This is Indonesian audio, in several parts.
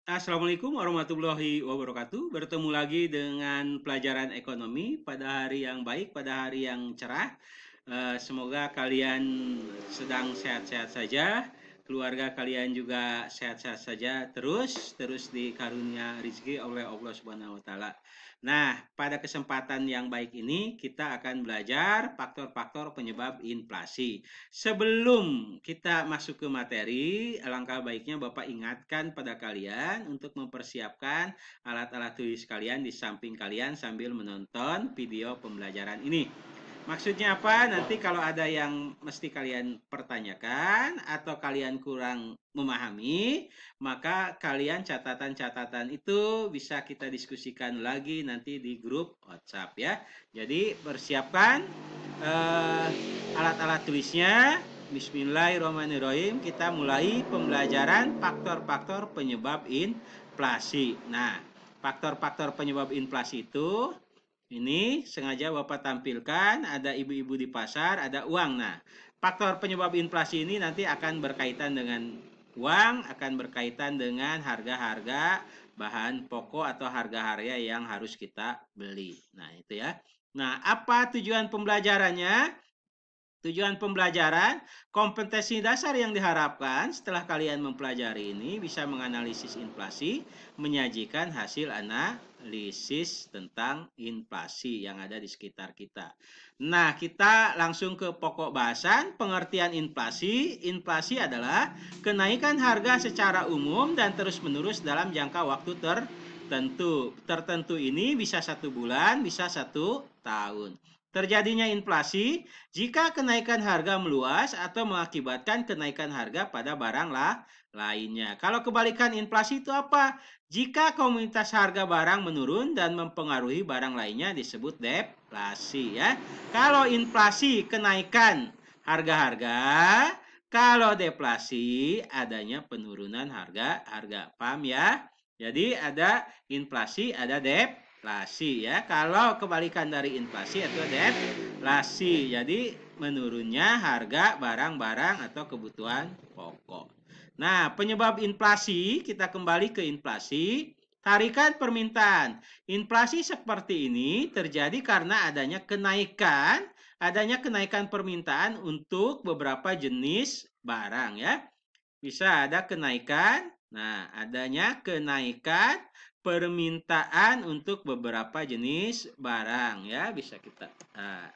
Assalamualaikum warahmatullahi wabarakatuh. Bertemu lagi dengan pelajaran ekonomi pada hari yang baik, pada hari yang cerah. Semoga kalian sedang sehat-sehat saja, keluarga kalian juga sehat-sehat saja, terus dikarunia rezeki oleh Allah Subhanahu wa taala. Nah, pada kesempatan yang baik ini kita akan belajar faktor-faktor penyebab inflasi. Sebelum kita masuk ke materi, alangkah baiknya Bapak ingatkan pada kalian untuk mempersiapkan alat-alat tulis kalian di samping kalian sambil menonton video pembelajaran ini. Maksudnya apa? Nanti kalau ada yang mesti kalian pertanyakan atau kalian kurang memahami, maka kalian catatan-catatan itu bisa kita diskusikan lagi nanti di grup WhatsApp ya. Jadi persiapkan alat-alat tulisnya. Bismillahirrahmanirrahim. Kita mulai pembelajaran faktor-faktor penyebab inflasi. Nah, faktor-faktor penyebab inflasi itu ini sengaja Bapak tampilkan, ada ibu-ibu di pasar, ada uang. Nah, faktor penyebab inflasi ini nanti akan berkaitan dengan uang, akan berkaitan dengan harga-harga bahan pokok atau harga-harga yang harus kita beli. Nah, itu ya. Nah, apa tujuan pembelajarannya? Tujuan pembelajaran, kompetensi dasar yang diharapkan setelah kalian mempelajari ini bisa menganalisis inflasi, menyajikan hasil analisis tentang inflasi yang ada di sekitar kita. Nah, kita langsung ke pokok bahasan, pengertian inflasi. Inflasi adalah kenaikan harga secara umum dan terus-menerus dalam jangka waktu tertentu. Tertentu ini bisa 1 bulan, bisa 1 tahun. Terjadinya inflasi jika kenaikan harga meluas atau mengakibatkan kenaikan harga pada barang lainnya. Kalau kebalikan inflasi itu apa? Jika komunitas harga barang menurun dan mempengaruhi barang lainnya disebut deflasi ya. Kalau inflasi kenaikan harga-harga, kalau deflasi adanya penurunan harga-harga. Paham ya? Jadi ada inflasi, ada deflasi. Inflasi ya. Kalau kebalikan dari inflasi atau deflasi, jadi menurunnya harga barang-barang atau kebutuhan pokok. Nah, penyebab inflasi, kita kembali ke inflasi. Tarikan permintaan. Inflasi seperti ini terjadi karena adanya kenaikan permintaan untuk beberapa jenis barang ya. Bisa ada kenaikan. Nah, adanya kenaikan permintaan untuk beberapa jenis barang ya, bisa kita. Nah,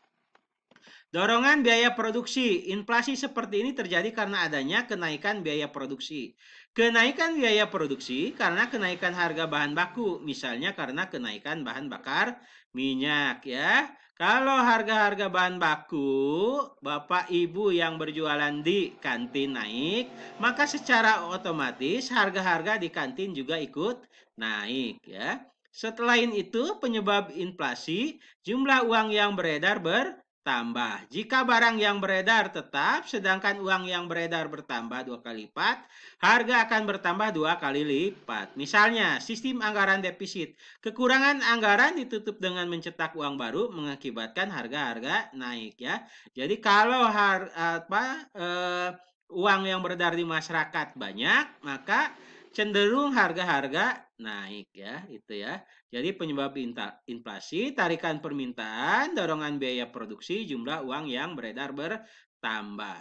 dorongan biaya produksi. Inflasi seperti ini terjadi karena adanya kenaikan biaya produksi. Kenaikan biaya produksi karena kenaikan harga bahan baku, misalnya karena kenaikan bahan bakar minyak ya. Kalau harga-harga bahan baku, Bapak Ibu yang berjualan di kantin naik, maka secara otomatis harga-harga di kantin juga ikut naik ya. Selain itu, penyebab inflasi, jumlah uang yang beredar bertambah. Jika barang yang beredar tetap, sedangkan uang yang beredar bertambah 2 kali lipat, harga akan bertambah 2 kali lipat. Misalnya, sistem anggaran defisit. Kekurangan anggaran ditutup dengan mencetak uang baru mengakibatkan harga-harga naik ya. Jadi kalau uang yang beredar di masyarakat banyak, maka cenderung harga-harga naik ya, itu ya. Jadi penyebab inflasi, tarikan permintaan, dorongan biaya produksi, jumlah uang yang beredar bertambah.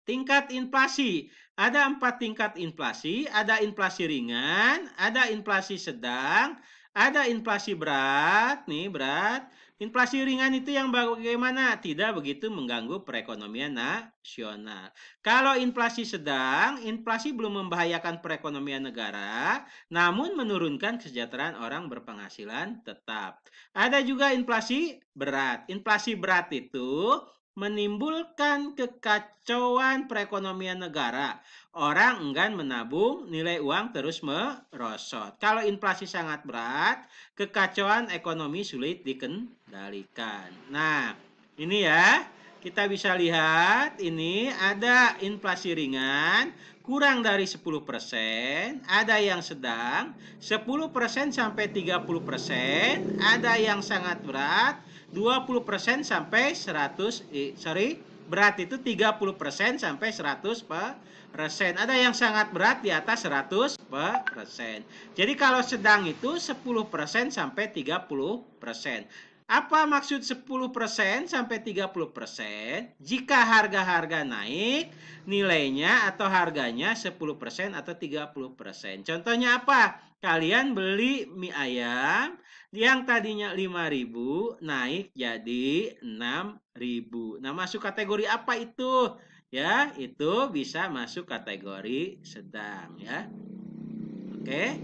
Tingkat inflasi, ada 4 tingkat inflasi, ada inflasi ringan, ada inflasi sedang, ada inflasi berat, nih berat. Inflasi ringan itu yang bagaimana? Tidak begitu mengganggu perekonomian nasional. Kalau inflasi sedang, inflasi belum membahayakan perekonomian negara, namun menurunkan kesejahteraan orang berpenghasilan tetap. Ada juga inflasi berat. Inflasi berat itu menimbulkan kekacauan perekonomian negara. Orang enggan menabung, nilai uang terus merosot. Kalau inflasi sangat berat, kekacauan ekonomi sulit dikendalikan. Nah, ini ya, kita bisa lihat ini ada inflasi ringan, kurang dari 10%, ada yang sedang 10% sampai 30%, ada yang sangat berat 20% sampai 100 berat itu 30% sampai 100%. Ada yang sangat berat di atas 100%. Jadi kalau sedang itu 10% sampai 30%. Apa maksud 10% sampai 30%? Jika harga-harga naik, nilainya atau harganya 10% atau 30%. Contohnya apa? Kalian beli mie ayam yang tadinya 5.000 naik jadi 6.000. Nah, masuk kategori apa itu? Ya, itu bisa masuk kategori sedang ya. Oke.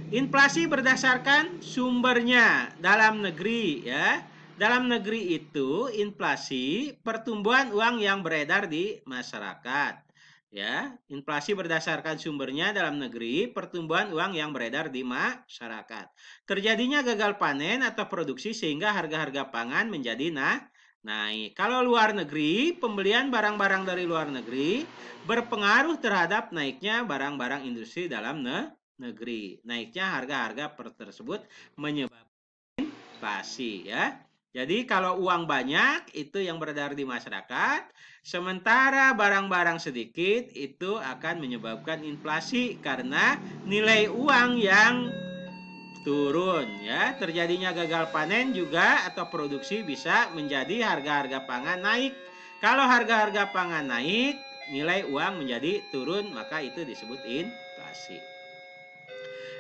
Inflasi berdasarkan sumbernya dalam negeri ya. Dalam negeri itu inflasi pertumbuhan uang yang beredar di masyarakat. Ya, inflasi berdasarkan sumbernya dalam negeri pertumbuhan uang yang beredar di masyarakat. Terjadinya gagal panen atau produksi sehingga harga-harga pangan menjadi naik. Kalau luar negeri, pembelian barang-barang dari luar negeri berpengaruh terhadap naiknya barang-barang industri dalam negeri. Naiknya harga-harga tersebut menyebabkan inflasi ya. Jadi kalau uang banyak itu yang beredar di masyarakat, sementara barang-barang sedikit itu akan menyebabkan inflasi karena nilai uang yang turun ya. Terjadinya gagal panen juga atau produksi bisa menjadi harga-harga pangan naik. Kalau harga-harga pangan naik, nilai uang menjadi turun, maka itu disebut inflasi.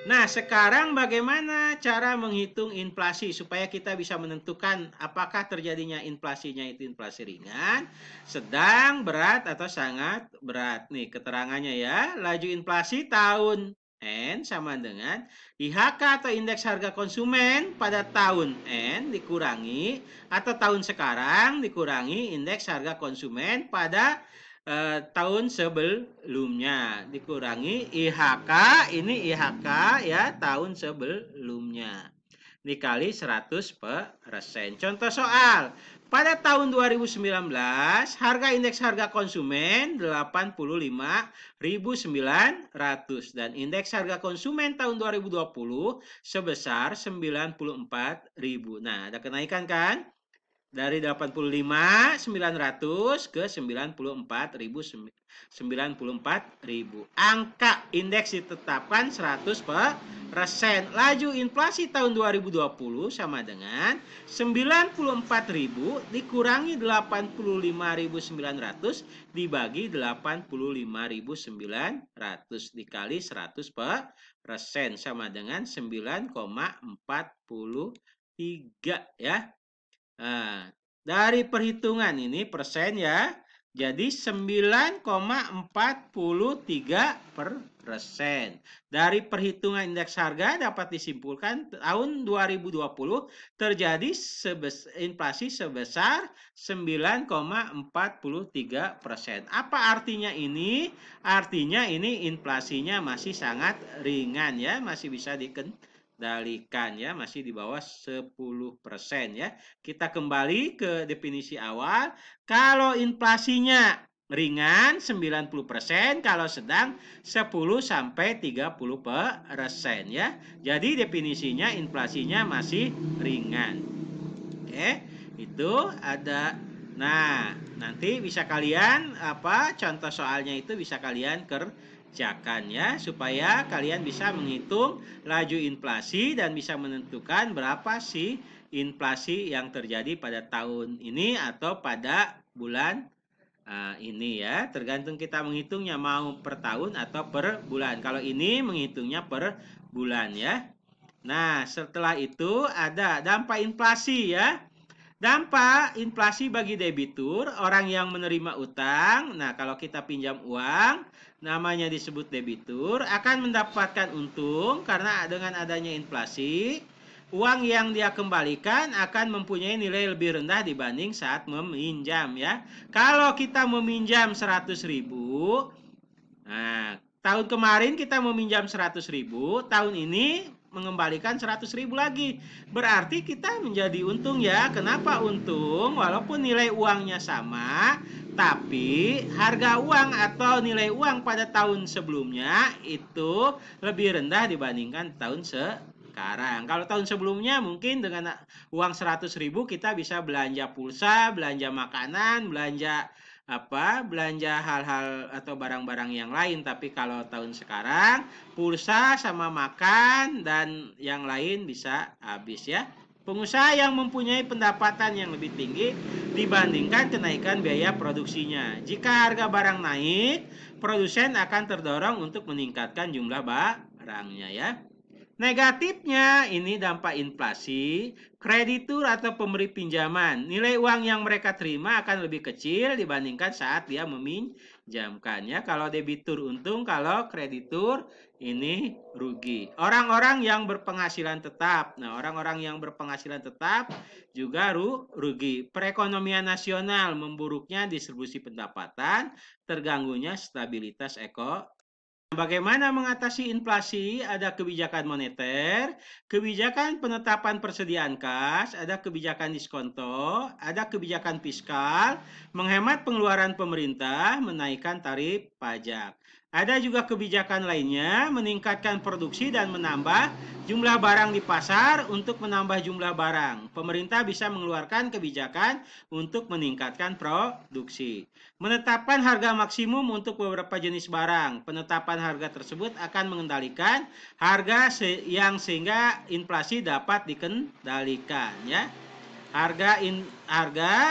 Nah, sekarang bagaimana cara menghitung inflasi supaya kita bisa menentukan apakah terjadinya inflasinya itu inflasi ringan, sedang, berat, atau sangat berat. Nih keterangannya ya, laju inflasi tahun N sama dengan IHK atau indeks harga konsumen pada tahun N dikurangi atau tahun sekarang dikurangi indeks harga konsumen pada tahun sebelumnya dikurangi IHK, ini IHK ya tahun sebelumnya dikali 100%. Contoh soal, pada tahun 2019 harga indeks harga konsumen 85.900 dan indeks harga konsumen tahun 2020 sebesar 94.000. Nah, ada kenaikan kan? Dari 85.900 ke 94.000. Angka indeks ditetapkan 100%. Laju inflasi tahun 2020 sama dengan 94.000 dikurangi 85.900 dibagi 85.900 dikali 100% sama dengan 9,43 ya. Nah, dari perhitungan ini persen ya, jadi 9,43%. Dari perhitungan indeks harga dapat disimpulkan tahun 2020 terjadi inflasi sebesar 9,43%. Apa artinya ini? Artinya ini inflasinya masih sangat ringan ya, masih bisa dikendalikan ya, masih di bawah 10% ya. Kita kembali ke definisi awal. Kalau inflasinya ringan 90%, kalau sedang 10 sampai 30% ya. Jadi definisinya inflasinya masih ringan. Oke, itu ada. Nah, nanti bisa kalian contoh soalnya itu bisa kalian kerjakan ya supaya kalian bisa menghitung laju inflasi dan bisa menentukan berapa sih inflasi yang terjadi pada tahun ini atau pada bulan ini ya. Tergantung kita menghitungnya mau per tahun atau per bulan. Kalau ini menghitungnya per bulan ya. Nah, setelah itu ada dampak inflasi ya. Dampak inflasi bagi debitur, orang yang menerima utang. Nah, kalau kita pinjam uang, namanya disebut debitur, akan mendapatkan untung karena dengan adanya inflasi, uang yang dia kembalikan akan mempunyai nilai lebih rendah dibanding saat meminjam ya. Kalau kita meminjam 100.000, nah, tahun kemarin kita meminjam 100.000, tahun ini mengembalikan 100.000 lagi. Berarti kita menjadi untung ya. Kenapa untung? Walaupun nilai uangnya sama, tapi harga uang atau nilai uang pada tahun sebelumnya itu lebih rendah dibandingkan tahun sekarang. Kalau tahun sebelumnya mungkin dengan uang 100.000 kita bisa belanja pulsa, belanja makanan, belanja belanja hal-hal atau barang-barang yang lain. Tapi kalau tahun sekarang pulsa sama makan dan yang lain bisa habis ya. Pengusaha yang mempunyai pendapatan yang lebih tinggi dibandingkan kenaikan biaya produksinya. Jika harga barang naik, produsen akan terdorong untuk meningkatkan jumlah barangnya ya. Negatifnya ini dampak inflasi, kreditur atau pemberi pinjaman. Nilai uang yang mereka terima akan lebih kecil dibandingkan saat dia meminjamkannya. Kalau debitur untung, kalau kreditur ini rugi. Orang-orang yang berpenghasilan tetap. Nah, orang-orang yang berpenghasilan tetap juga rugi. Perekonomian nasional memburuknya distribusi pendapatan, terganggunya stabilitas ekonomi. Bagaimana mengatasi inflasi? Ada kebijakan moneter, kebijakan penetapan persediaan kas, ada kebijakan diskonto, ada kebijakan fiskal, menghemat pengeluaran pemerintah, menaikkan tarif pajak. Ada juga kebijakan lainnya, meningkatkan produksi dan menambah jumlah barang di pasar untuk menambah jumlah barang. Pemerintah bisa mengeluarkan kebijakan untuk meningkatkan produksi. Menetapkan harga maksimum untuk beberapa jenis barang. Penetapan harga tersebut akan mengendalikan harga yang sehingga inflasi dapat dikendalikan ya. Harga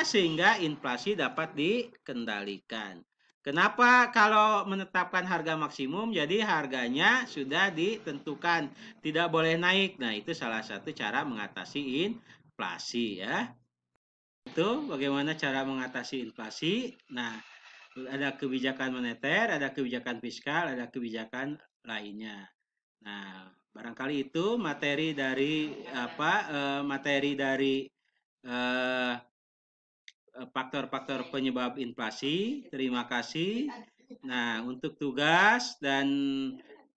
sehingga inflasi dapat dikendalikan. Kenapa kalau menetapkan harga maksimum? Jadi harganya sudah ditentukan, tidak boleh naik. Nah, itu salah satu cara mengatasi inflasi ya. Itu bagaimana cara mengatasi inflasi. Nah, ada kebijakan moneter, ada kebijakan fiskal, ada kebijakan lainnya. Nah, barangkali itu materi dari materi dari eh, faktor-faktor penyebab inflasi. Terima kasih. Nah, untuk tugas dan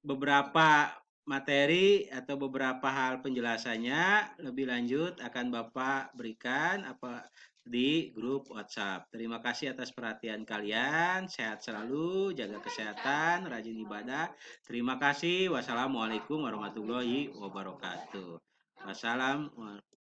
beberapa materi atau beberapa hal penjelasannya lebih lanjut akan Bapak berikan di grup WhatsApp. Terima kasih atas perhatian kalian. Sehat selalu, jaga kesehatan, rajin ibadah. Terima kasih. Wassalamualaikum warahmatullahi wabarakatuh. Wassalam.